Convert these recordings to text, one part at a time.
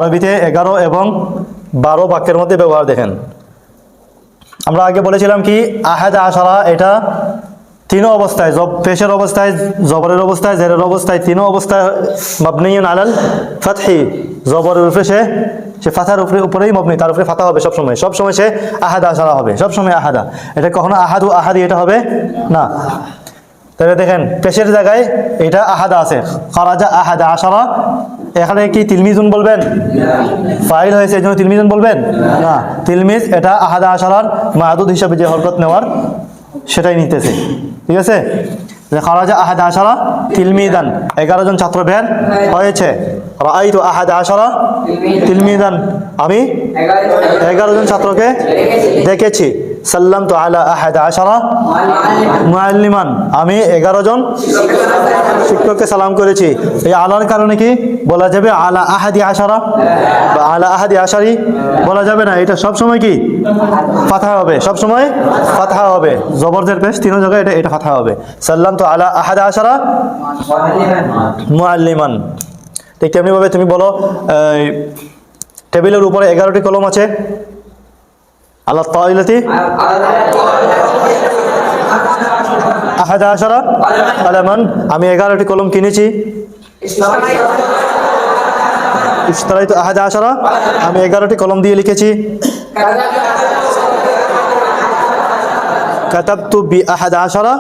আরবিতে 11 এবং 12 বাক্যের মধ্যে ব্যবহার দেখেন। আমরা আগে বলেছিলাম কি আহাদ আশারা এটা তিনও অবস্থায়, পেশের অবস্থায়, জবরের অবস্থায়, জেরের অবস্থায়, তিনও অবস্থায় মাবনিয়ুন আলাল ফাতহি, জবরের উপরে সে ফাতার উপরেই মবনি, তার উপরে ফাতা হবে সবসময়, সবসময় সে আহাদ আশারা হবে, সবসময় আহাদা। এটা কখনো আহাদু আহাদি এটা হবে না। তাহলে দেখেন পেশের জায়গায় এটা আহাদা আছে, খারাজা আহাদা আশারা, এখানে কি তিলমিজুন বলবেন? ফাইল হয়েছে এই জন্য তিলমিজুন বলবেন না। তিলমিজ এটা আহাদা আশারার মাদুদ হিসাবে যে হরকত নেওয়ার সেটাই নিতেছে, ঠিক আছে। খারাজা আহাদা আশারা তিলমিদান, 11 জন ছাত্র বের হয়েছে। রাআইতু আহাদা আশারা তিলমিদান, আমি 11 জন ছাত্রকে দেখেছি। সাল্লামতু আলা আহাদা আশারা মুআল্লিমান, আমি 11 জন শিক্ষককে সালাম করেছি। এই আলার কারণে কি বলা যাবে আলা আহাদি আশারা বা আলা আহাদি আশারি বলা যাবে না, এটা সব সময় কি ফাতহা হবে, সব সময় ফাতহা হবে, জবরদের পেশ তিনও জায়গায় এটা ফাতহা হবে। সাল্লামতু আলা আহাদা আশারা মুআল্লিমান। ঠিক তেমনি ভাবে তুমি বলো টেবিলের উপরে 11টি কলম আছে, আলা তাইলাতি আহাদা আশারা কালামান, আমি 11টি কলম কিনেছি। ইশতারাইতু আহাদা আশারা, আমি 11টি কলম দিয়ে লিখেছি। কাতাবতু বি আহাদা আশারা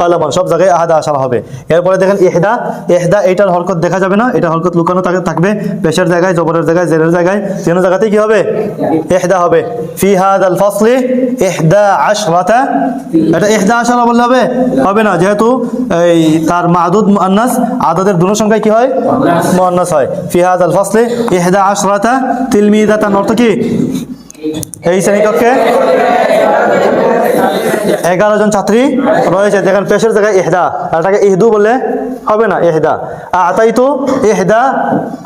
কালামান, সব জায়গায় আহাদা আশারা হবে। এরপরে দেখেন ইহদা, ইহদা এইটার হরকত দেখা যাবে না, এটা হরকত লুকানো থাকবে, পেশের জায়গায়, জবরের জায়গায়, জেরের জায়গায়, তিন জায়গাতেই কি হবে ইহদা হবে। ফি হাদাল ফাসলি ইহদা আশরাতা, এটা ইহদা আশারা বললে হবে? হবে না, যেহেতু এই তার মাদুদ মুআন্নাস, আদদের দুটো সংখ্যায় কি হয় মুআন্নাস হয়। ফি হাদাল ফাসলি ইহদা আশরাতা তিলমিদাতান, অর্থ কি এই শ্রেণীকক্ষে 11 জন ছাত্রী রয়েছে। দেখেন পেশের জায়গায় ইহদা, এটাকে ইহদু বললে হবে না, ইহদা। আতাইতু ইহদা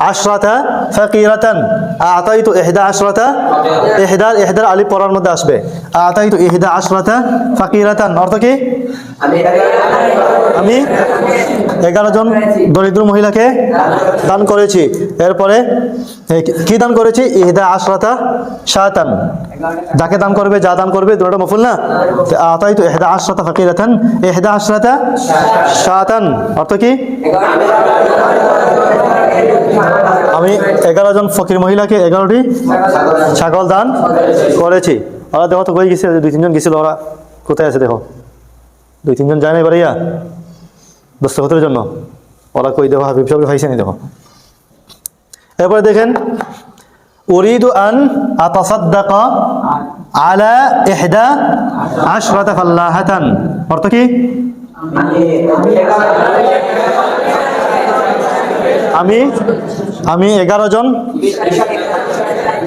আশরাতা ফাকিরাতান, আতাইতু ইহদা আশরাতা, ইহদার আলিফ পড়ার মধ্যে আসবে। আতাইতু ইহদা আশরাতা ফাকিরাতান, অর্থ কি আমি 11 জন দরিদ্র মহিলাকে দান করেছি। এরপরে কি দান করেছি? ইহদা আশরাতা শাতান, যাকে দান করবে, যা দান করবে, দুটোটা মফুল না। আতাইতু ইহদা আশরাতা ফাকিরাতান ইহদা আশরাতা শাতান, অর্থ কি আমি 11 জন ফকির মহিলাকে 11টি ছাগল দান করেছি। ওরা দেখো তো কই গেছে, 2-3 জন গেছিল, ওরা কোথায় আছে দেখো, 2-3 জন যায় না এবারে দস্তখতের জন্য, ওরা কই দেখো হাবিব সাহেব ভাইছে নি দেখো। এরপরে দেখেন উরিদু আন আতাসাদ্দাকা আলা ইহদা আশরাতা ফাল্লাহাতান, অর্থ কি আমি 11 জন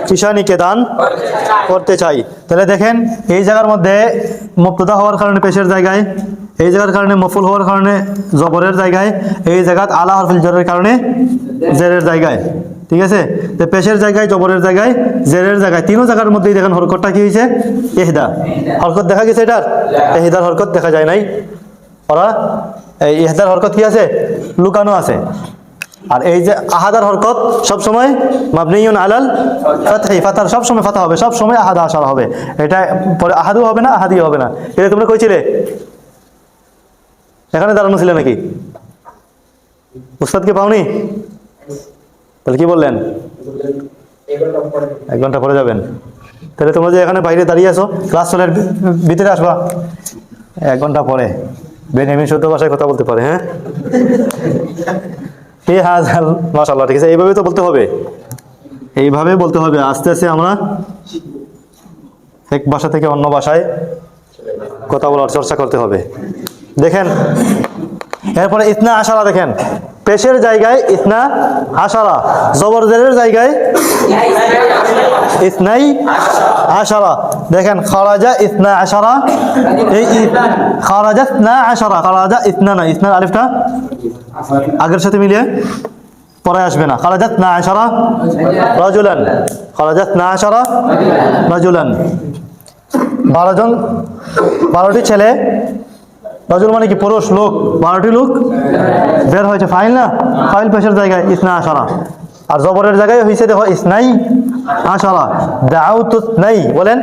কিষানীকে দান করতে চাই। তাহলে দেখেন এই জায়গার মধ্যে মুবতাদা হওয়ার কারণে পেশের জায়গায়, এই জায়গার কারণে মফুল হওয়ার কারণে জবরের জায়গায়, এই জায়গাত আলা হরফুল জারের কারণে জেরের জায়গায়, ঠিক আছে। তো পেশের জায়গায়, জবরের জায়গায়, জেরের জায়গায়, তিনও জায়গার মধ্যেই দেখেন হরকতটা কি হয়েছে ইহদা, হরকত দেখা গেছে, এটার ইহদার হরকত দেখা যায় নাই। ওরা এই ইহদার হরকত কি আছে লুকানো আছে। আর এই যে আহাদার হরকত সব সময় মাবনিয়ুন আলাল ফাতহি, ফাতার সব সময় ফাতা হবে, সব সময় আহাদা আশারা হবে। এটা পরে আহাদু হবে না, আহাদি হবে না। এটা তোমরা কইছিলে এখানে দাঁড়ানো ছিল নাকি? উস্তাদকে পাওনি? তাহলে কি বললেন 1 ঘন্টা পরে যাবেন? তাহলে তোমরা যে এখানে বাইরে দাঁড়িয়ে আছো, ক্লাস চলে ভিতরে আসবা 1 ঘন্টা পরে। বেনিয়ামিন শুদ্ধ ভাষায় কথা বলতে পারে, হ্যাঁ মাশাআল্লাহ, ঠিক আছে। এইভাবে তো বলতে হবে, এইভাবে বলতে হবে। আস্তে আস্তে আমরা এক ভাষা থেকে অন্য ভাষায় কথা বলার চর্চা করতে হবে। দেখেন এরপরে ইতনা আশারা, দেখেন পেশের জায়গায় ইতনা আশারা, জবরজেরের জায়গায় ইতনাই আশারা। দেখেন খারাজা ইতনা আশারা, এই খারাজা ইতনা আশারা, খারাজা ইতনা না, ইতনার আলিফটা আগের সাথে মিলিয়ে পরে আসবে না। খারাজাত না আশারা রাজুলান, খারাজাত না আশারা রাজুলান, 12টি ছেলে, রাজুল মানে কি পুরুষ, লোক, 12টি লোক বের হয়েছে। ফাইল না, ফাইল পেশের জায়গায় ইতনা আশারা। আর জবরের জায়গায় হয়েছে দেখো ইসনাই আশারা, দাউতু ইসনাই, বলেন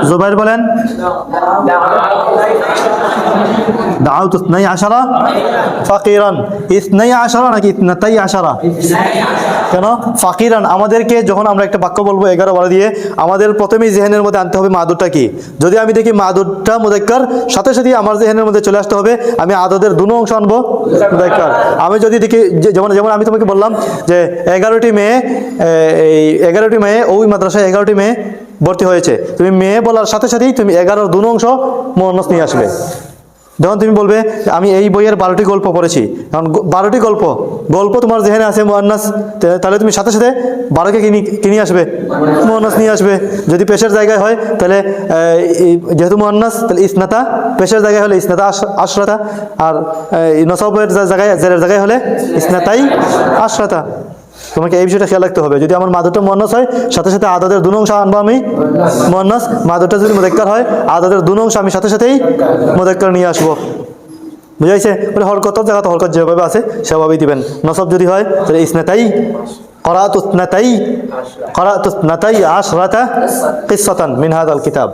জুবাইর বলেন দাউতু ইসনাই আশারা ফাকিরান। ইসনাই আশারা নাকি ইসনাতাই আশারা? কেন ফাকিরান? আমাদেরকে যখন আমরা একটা বাক্য বলবো 11-12 দিয়ে, আমাদের প্রথমেই জেহেনের মধ্যে আনতে হবে মাদুরটা কি। যদি আমি দেখি মাদুরটা মুযাক্কার, সাথে সাথে আমার জেহেনের মধ্যে চলে আসতে হবে আমি আদদের দুনো অংশ আনবো মুযাক্কার। আমি যদি দেখি যেমন যেমন আমি তোমাকে বললাম যে 11টি মেয়ে, এই 11টি মেয়ে ওই মাদ্রাসায় 11টি মেয়ে ভর্তি হয়েছে, তুমি মেয়ে বলার সাথে সাথেই তুমি 11-র দুনো অংশ মুয়ান্নাস নিয়ে আসবে। যখন তুমি বলবে আমি এই বইয়ের 12টি গল্প পড়েছি, কারণ 12টি গল্প তোমার জেহেনে আছে মুয়ান্নাস, তাহলে তুমি সাথে সাথে 12কে কিনে আসবে, মুয়ান্নাস নিয়ে আসবে। যদি পেশের জায়গায় হয় তাহলে যেহেতু মুয়ান্নাস, তাহলে ইসনাতা, পেশের জায়গায় হলে ইসনাতা আশরাতা, আর নসবের জায়গায় জেরের জায়গায় হলে ইসনাতাই আশরাতা। তোমাকে এই বিষয়টা খেয়াল রাখতে হবে। যদি আমার মাদুরটা মুয়ান্নাস হয়, সাথে সাথে আদদের দুনো অংশ আনবো আমি মুয়ান্নাস। মাদুরটা যদি মুযাক্কার হয়, আদদের দুনো অংশ আমি সাথে সাথেই মুযাক্কার নিয়ে আসবো। বুঝাইছে? বলে হরকত জায়গা তো হরকত যেভাবে আছে সেভাবেই দিবেন। নসব যদি হয় তাহলে ইসনাতাই, করাতু ইসনাতাই আশরাতা কিসসাতান মিন হাযাল কিতাব।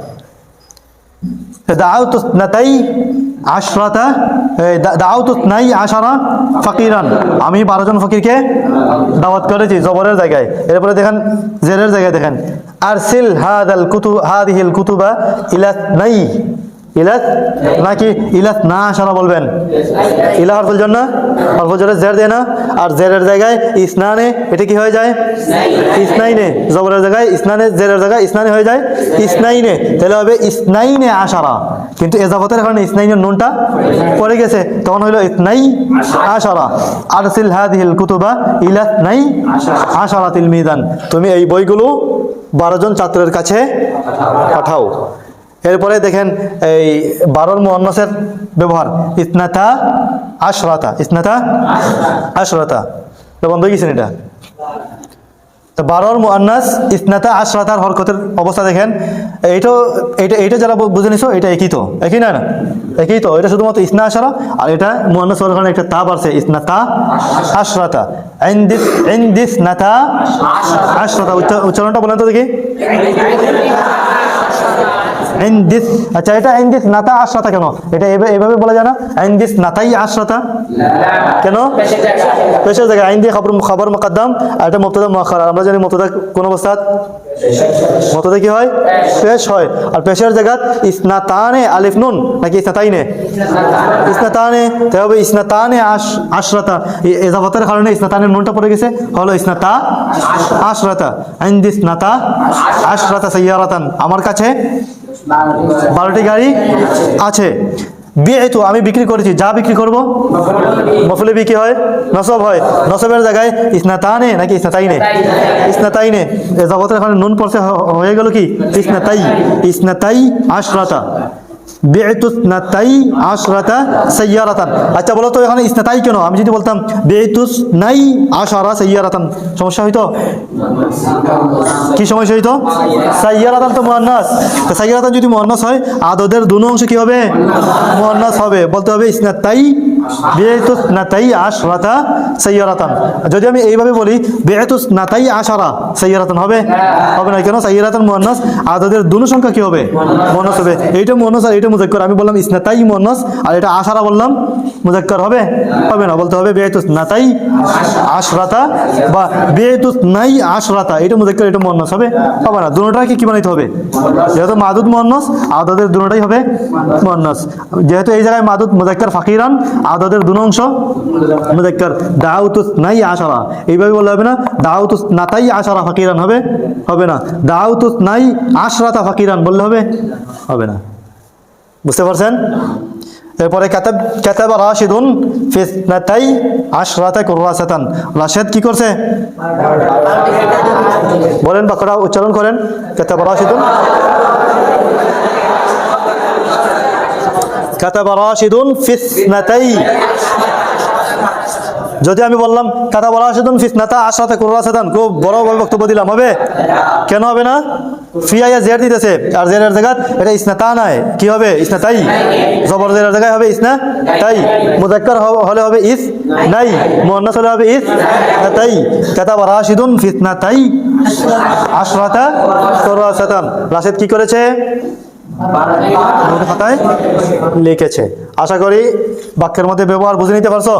দাউতু ইসনাতাই আশরাতা, দাউতু ইসনাই আশারা ফাকিরান, আমি 12 জন ফকিরকে দাওয়াত করেছি জবরের জায়গায়। এরপরে দেখেন জেরের জায়গায় দেখেন আরসিল হাদিহিল কুতুবা ইলা নাই, ইলাত নাকি ইলাত না আশারা বলবেন? ইলা হরফুল জান্নাহ, হরফুল জারে জের দেয় না, আর জেরের জায়গায় ইসনানে, এটা কি হয়ে যায়? ইসনাইনে। জবরের জায়গায় ইসনানে, জেরের জায়গায় ইসনানে হয়ে যায় ইসনাইনে, তাহলে হবে ইসনাইনে আশারা। কিন্তু এজাফতের কারণে ইসনাইনের নুনটা পড়ে গেছে, তখন হইল ইসনাই আশারা। আরসিল হাদিহিল কুতুবা ইলা নাই আশারা তিলমিদান, তুমি এই বইগুলো 12 জন ছাত্রের কাছে পাঠাও। এরপরে দেখেন এই 12 মুয়ান্নাসের ব্যবহার, ইসনাতা আশরাতা, ইসনাতা আশরাতা, বন্ধ হয়ে গেছেন এটা। তো 12 মুয়ান্নাস ইসনাতা আশরাতার হরকতের অবস্থা দেখেন। এইটা যারা বুঝে নিছো এটা একই তো, একই না? একই তো, এটা শুধুমাত্র ইসনা আশারা, আর এটা মুয়ান্নাস হওয়ার কারণে একটা তা বাড়ছে, ইসনাতা আশরাতা। ইনদিস নাতা আশরাতা, উচ্চারণটা বলেন তো দেখি। ইনদিস, আচ্ছা এটা ইনদিস নাতা আশরাতা কেন? এটা এভাবে বলা যায় না ইনদিস নাতাই আশরাতা? কেন? পেশের জায়গায় আইন দিয়ে খবর মুকদ্দম, আর এটা মুবতাদা মুআখার। আমরা জানি মুবতাদা কোন অবস্থা? মুবতাদা কি হয়? পেশ হয়। আর পেশের জায়গায় ইসনাতানে আলিফ নুন নাকি ইসনাতাইনে? ইসনাতানে, তাই হবে ইসনাতানে আশরাতা। ইজাফাতের কারণে ইসনাতানের নুনটা পড়ে গেছে, হলো ইসনাতা আশরাতা। ইনদিস নাতা আশরাতা সাইয়ারাতান, আমার কাছে 12টি গাড়ি আছে। বিআইতু, আমি বিক্রি করেছি, যা বিক্রি করব মফুলে বি কি হয়? নসব হয়। নসবের জায়গায় ইসনাতানে নাকি ইসনাতাইনে? ইসনাতাইনে। এজাফতের কারণে নুন পড়ছে, হয়ে গেল কি ইসনাতাই, ইসনাতাই আশরাতা। বিআইতু ইসনাতাই আশরাতা সাইয়ারাতান। আচ্ছা বলো তো এখানে ইসনাতাই কেন? আমি যদি বলতাম বিআইতু নাই আশারা সাইয়ারাতান, সমস্যা হইতো? কি সমস্যা হইতো? সাইয়ারাতান তো মুয়ান্নাস, তো সাইয়ারাতান যদি মুয়ান্নাস হয় আদদের দুনো অংশ কি হবে? মুয়ান্নাস হবে। বলতে হবে ইসনাতাই বিআইতু ইসনাতাই আশরাতা সাইয়ারাতান। যদি আমি এইভাবে বলি বিআইতু ইসনাতাই আশারা সাইয়ারাতান, হবে? হবে না। কেন? সাইয়ারাতান মুয়ান্নাস, আদদের দুনো সংখ্যা কি হবে? মুয়ান্নাস হবে। এইটা মুয়ান্নাস আর এটা মুযাক্কার। আমি বললাম ইসনাতাই মুয়ান্নাস, আর এটা আশারা বললাম মুযাক্কার, হবে? হবে না। বলতে হবে বিআইতু ইসনাতাই আশরাতা বা বিআইতু ইসনাই আশরাতা, এটা মুযাক্কার এটা মুয়ান্নাস, হবে? হবে না। দুটোটাকে কি বানাইতে হবে? যেহেতু মাদুদ মুয়ান্নাস, আদদের দুটোটাই হবে মুয়ান্নাস। যেহেতু এই জায়গায় মাদুদ মুযাক্কার ফাকিরান, আদদের দুনো অংশ মুযাক্কার। দাউতু ইসনাই আশারা, এইভাবে বললে হবে না। দাউতু ইসনাতাই আশারা ফাকিরান, হবে? হবে না। দাউতু ইসনাই আশরাতা ফাকিরান বললে হবে? হবে না। বুঝতে পারছেন? এরপরে কাতাবা রাশিদুন ফি ইসনাতাই আশরাতা কুররাসাতান, রাশিদ কি করছে? বলেন, বাক্যটা উচ্চারণ করেন। কাতাবা রাশিদুন, কাতাবা রাশিদুন ফি ইসনাতাই। যদি আমি বললাম কাতাবা রাশিদুন ফি ইসনাতা আশরাতা কুররাসাতান, খুব বড় বক্তব্য দিলাম, হবে? কেন হবে না? ফি আইয়া জের দিতেছে আর জেরের জায়গা এটা ইসনাতা নয়, কি হবে ইসনাতাই, জবর জেরের জায়গায় হবে ইসনা তাই, মুযাক্কার হলে হবে ইস নাই, মুয়ান্নাস হলে হবে ইস তাই। কাতাবা রাশিদুন ফিতনাতাই আশরাতা কুরাসাতান, রাশিদ কি করেছে, খাতায় লিখেছে। আশা করি বাক্যের মধ্যে ব্যবহার বুঝে নিতে পারছো।